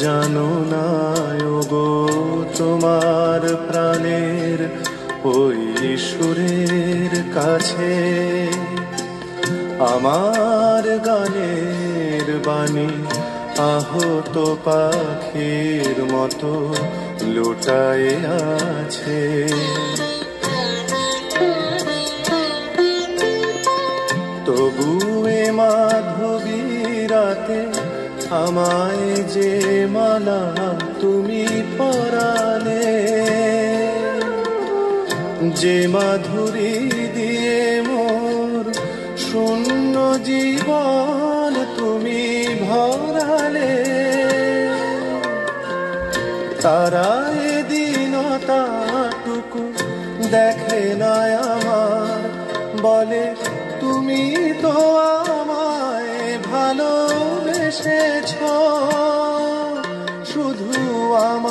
জানো না ওগো তোমার প্রাণের ওই সুরের কাছে আমার গানের বাণী আহত পাখির মতো লুটায়ে আছে। তবু এ মাধবী রাতে আমায় যে মালা তুমি পরালে, যে মাধুরী দিয়ে মোর শূন্য জীবন তুমি ভরালে, তারা এ দীনতাটুকু দেখে না আমার, বলে তুমি তো আমায় ভালোবেসেছ শুধু আমার।